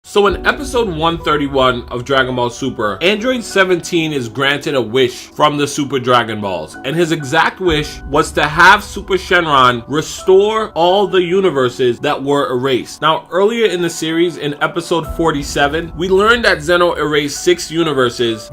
So in episode 131 of Dragon Ball Super, Android 17 is granted a wish from the Super Dragon Balls, and his exact wish was to have Super Shenron restore all the universes that were erased. Now, earlier in the series, in episode 47, we learned that Zeno erased 6 universes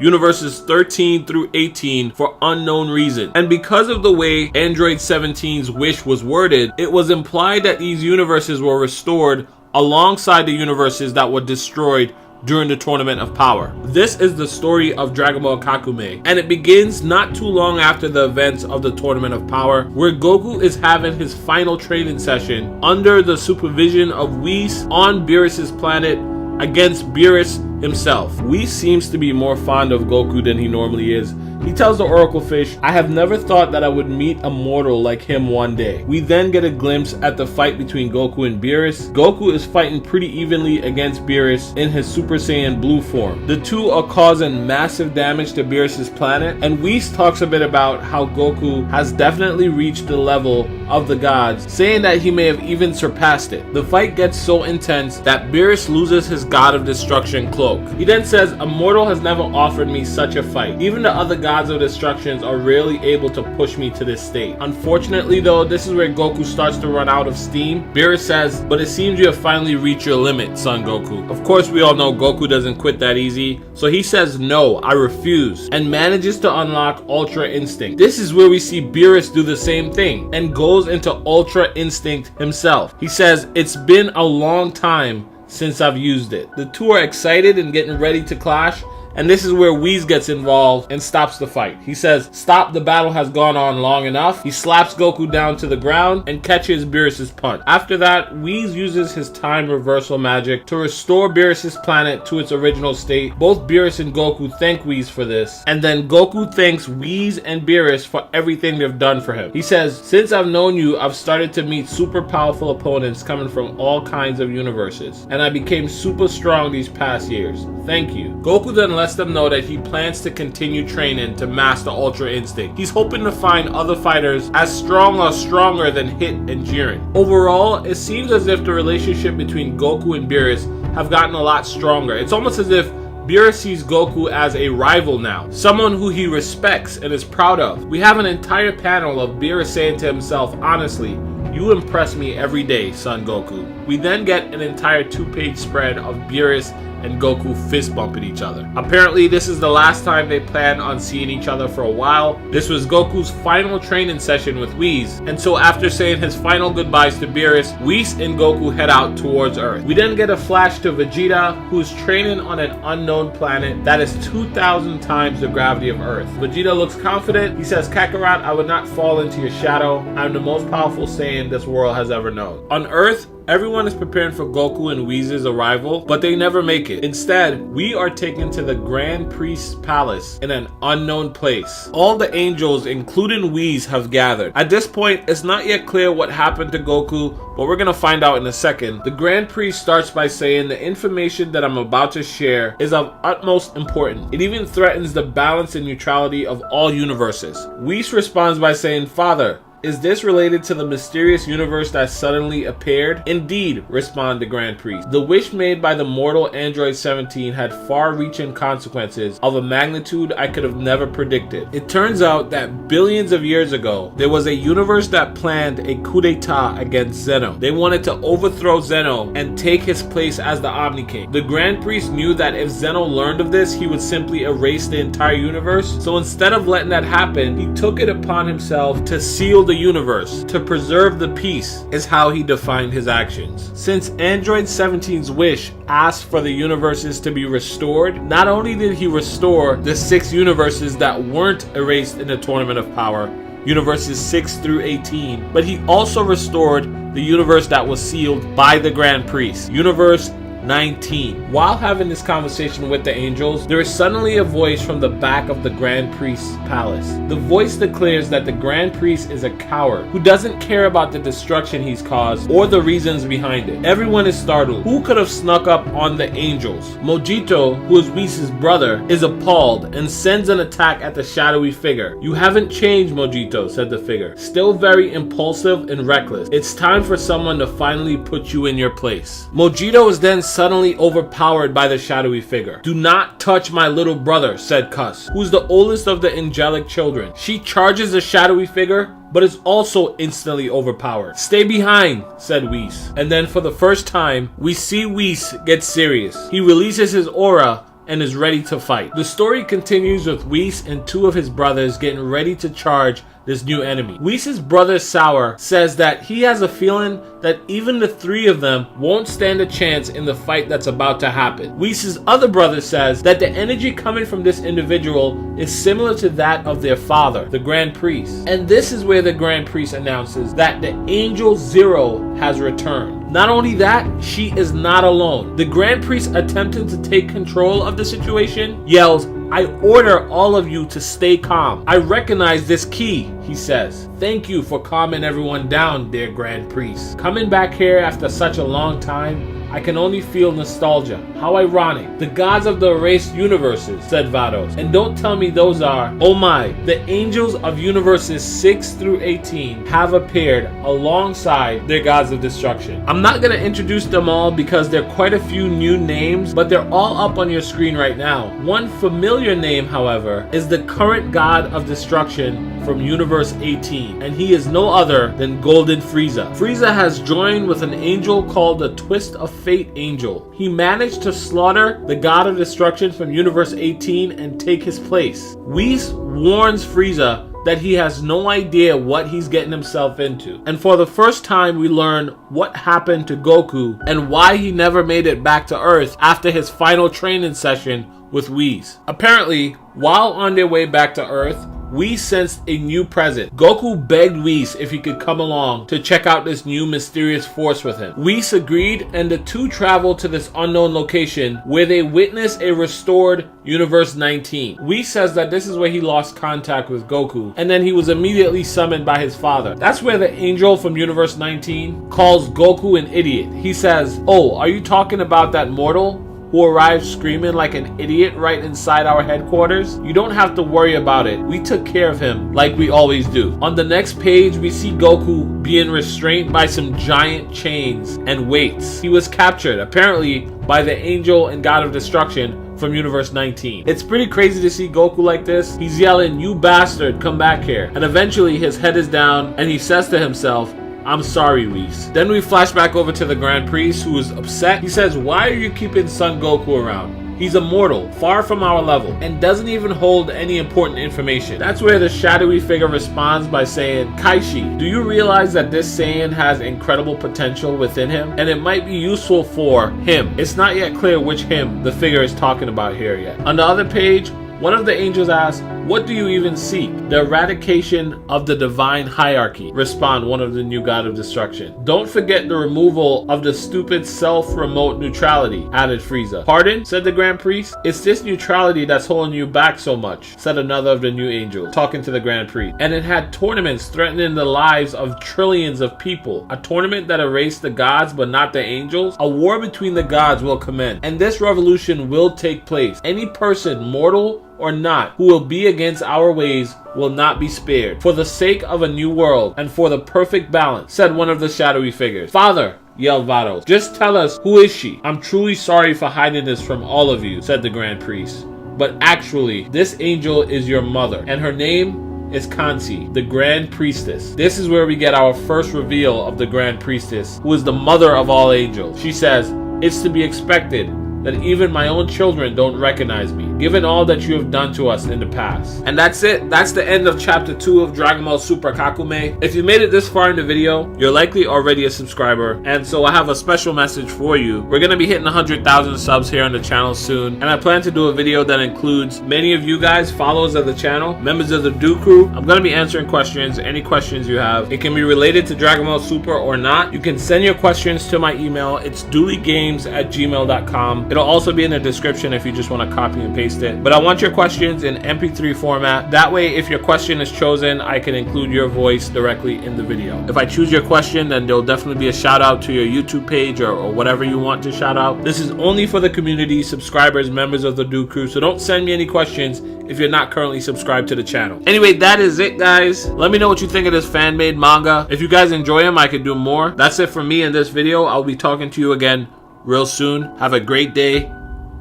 13 through 18, for unknown reason. And because of the way Android 17's wish was worded, it was implied that these universes were restored alongside the universes that were destroyed during the Tournament of Power. This is the story of Dragon Ball Kakume, and it begins not too long after the events of the Tournament of Power, where Goku is having his final training session under the supervision of Whis on Beerus's planet against Beerus himself. Whis seems to be more fond of Goku than he normally is. He tells the Oracle Fish, "I have never thought that I would meet a mortal like him one day." We then get a glimpse at the fight between Goku and Beerus. Goku is fighting pretty evenly against Beerus in his Super Saiyan Blue form. The two are causing massive damage to Beerus's planet, and Whis talks a bit about how Goku has definitely reached the level of the gods, saying that he may have even surpassed it. The fight gets so intense that Beerus loses his God of Destruction cloak. He then says, "A mortal has never offered me such a fight. Even the other gods of destructions are rarely able to push me to this state." Unfortunately though, this is where Goku starts to run out of steam. Beerus says, "But it seems you have finally reached your limit, Son Goku." Of course, we all know Goku doesn't quit that easy, so he says, "No, I refuse," and manages to unlock Ultra Instinct. This is where we see Beerus do the same thing and goes into Ultra Instinct himself. He says, "It's been a long time since I've used it." The two are excited and getting ready to clash, and this is where Whis gets involved and stops the fight. He says, "Stop, the battle has gone on long enough." He slaps Goku down to the ground and catches Beerus's punch. After that, Whis uses his time reversal magic to restore Beerus's planet to its original state. Both Beerus and Goku thank Whis for this, and then Goku thanks Whis and Beerus for everything they've done for him. He says, "Since I've known you, I've started to meet super powerful opponents coming from all kinds of universes, and I became super strong these past years. Thank you." Goku then lets them know that he plans to continue training to master Ultra Instinct. He's hoping to find other fighters as strong or stronger than Hit and Jiren. Overall, it seems as if the relationship between Goku and Beerus have gotten a lot stronger. It's almost as if Beerus sees Goku as a rival now, someone who he respects and is proud of. We have an entire panel of Beerus saying to himself, "Honestly, you impress me every day, Son Goku." We then get an entire 2-page spread of Beerus and Goku fist bumping each other. Apparently, this is the last time they plan on seeing each other for a while. This was Goku's final training session with Whis, and so after saying his final goodbyes to Beerus, Whis and Goku head out towards Earth. We then get a flash to Vegeta, who's training on an unknown planet that is 2,000 times the gravity of Earth. Vegeta looks confident. He says, "Kakarot, I would not fall into your shadow. I'm the most powerful Saiyan this world has ever known." On Earth, everyone is preparing for Goku and Whis' arrival, but they never make it. Instead, we are taken to the Grand Priest's palace in an unknown place. All the angels, including Whis, have gathered. At this point, it's not yet clear what happened to Goku, but we're gonna find out in a second. The Grand Priest starts by saying the information that I'm about to share is of utmost importance. It even threatens the balance and neutrality of all universes. Whis responds by saying, "Father, is this related to the mysterious universe that suddenly appeared?" "Indeed," responded the Grand Priest. "The wish made by the mortal Android 17 had far-reaching consequences of a magnitude I could have never predicted. It turns out that billions of years ago, there was a universe that planned a coup d'etat against Zeno. They wanted to overthrow Zeno and take his place as the Omni King. The Grand Priest knew that if Zeno learned of this, he would simply erase the entire universe. So instead of letting that happen, he took it upon himself to seal the universe. To preserve the peace is how he defined his actions. Since Android 17's wish asked for the universes to be restored, not only did he restore the 6 universes that weren't erased in the Tournament of Power, universes 6 through 18, but he also restored the universe that was sealed by the Grand Priest, Universe 19. While having this conversation with the angels, there is suddenly a voice from the back of the Grand Priest's palace. The voice declares that the Grand Priest is a coward who doesn't care about the destruction he's caused or the reasons behind it. Everyone is startled. Who could have snuck up on the angels? Mojito, who is Whis' brother, is appalled and sends an attack at the shadowy figure. "You haven't changed, Mojito," said the figure. "Still very impulsive and reckless. It's time for someone to finally put you in your place." Mojito is then suddenly overpowered by the shadowy figure. "Do not touch my little brother," said Kuss, who's the oldest of the angelic children. She charges the shadowy figure, but is also instantly overpowered. "Stay behind," said Whis. And then for the first time, we see Whis get serious. He releases his aura and is ready to fight. The story continues with Whis and two of his brothers getting ready to charge this new enemy. Whis' brother Sour says that he has a feeling that even the three of them won't stand a chance in the fight that's about to happen. Whis' other brother says that the energy coming from this individual is similar to that of their father, the Grand Priest. And this is where the Grand Priest announces that the Angel Zero has returned. Not only that, she is not alone. The Grand Priest, attempting to take control of the situation, yells, "I order all of you to stay calm. I recognize this key," he says. "Thank you for calming everyone down, dear Grand Priest. Coming back here after such a long time, I can only feel nostalgia. How ironic. The gods of the erased universes," said Vados. "And don't tell me those are, oh my, the angels of universes 6 through 18 have appeared alongside their gods of destruction." I'm not going to introduce them all because there are quite a few new names, but they're all up on your screen right now. One familiar name, however, is the current god of destruction from Universe 18, and he is no other than Golden Frieza. Frieza has joined with an angel called the Twist of Fate Angel. He managed to slaughter the god of destruction from Universe 18 and take his place. Whis warns Frieza that he has no idea what he's getting himself into. And for the first time, we learn what happened to Goku and why he never made it back to Earth after his final training session with Whis. Apparently, while on their way back to Earth, Whis sensed a new present. Goku begged Whis if he could come along to check out this new mysterious force with him. Whis agreed, and the two traveled to this unknown location where they witnessed a restored Universe 19. Whis says that this is where he lost contact with Goku, and then he was immediately summoned by his father. That's where the angel from Universe 19 calls Goku an idiot. He says, "Oh, are you talking about that mortal who arrived screaming like an idiot right inside our headquarters? You don't have to worry about it. We took care of him like we always do." On the next page, we see Goku being restrained by some giant chains and weights. He was captured, apparently, by the angel and god of destruction from Universe 19. It's pretty crazy to see Goku like this. He's yelling, "You bastard, come back here." And eventually his head is down and he says to himself, "I'm sorry, Whis." Then we flash back over to the Grand Priest, who is upset. He says, "Why are you keeping Son Goku around? He's a mortal, far from our level, and doesn't even hold any important information." That's where the shadowy figure responds by saying, "Kaishi, do you realize that this Saiyan has incredible potential within him, and it might be useful for him?" It's not yet clear which him the figure is talking about here yet. On the other page, one of the angels asks, "What do you even seek?" "The eradication of the divine hierarchy," respond one of the new god of destruction. "Don't forget the removal of the stupid self-remote neutrality," added Frieza. "Pardon?" said the Grand Priest. "It's this neutrality that's holding you back so much," said another of the new angels, talking to the Grand Priest. "And it had tournaments threatening the lives of trillions of people. A tournament that erased the gods but not the angels. A war between the gods will commence, and this revolution will take place. Any person, mortal or not, who will be against our ways will not be spared. For the sake of a new world and for the perfect balance," said one of the shadowy figures. "Father," yelled Vados, "just tell us, who is she?" "I'm truly sorry for hiding this from all of you," said the Grand Priest. "But actually, this angel is your mother, and her name is Kansi, the Grand Priestess." This is where we get our first reveal of the Grand Priestess, who is the mother of all angels. She says, "It's to be expected that even my own children don't recognize me, given all that you have done to us in the past." And that's it. That's the end of Chapter 2 of Dragon Ball Super Kakume. If you made it this far in the video, you're likely already a subscriber, and so I have a special message for you. We're going to be hitting 100,000 subs here on the channel soon, and I plan to do a video that includes many of you guys, followers of the channel, members of the Do Crew. I'm going to be answering questions, any questions you have. It can be related to Dragon Ball Super or not. You can send your questions to my email. It's dooleygames@gmail.com. It'll also be in the description if you just want to copy and paste it. But I want your questions in MP3 format. That way, if your question is chosen, I can include your voice directly in the video. If I choose your question, then there'll definitely be a shout out to your YouTube page or whatever you want to shout out. This is only for the community, subscribers, members of the Do Crew. So don't send me any questions if you're not currently subscribed to the channel. Anyway, that is it, guys. Let me know what you think of this fan-made manga. If you guys enjoy them, I could do more. That's it for me in this video. I'll be talking to you again real soon. Have a great day.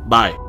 Bye.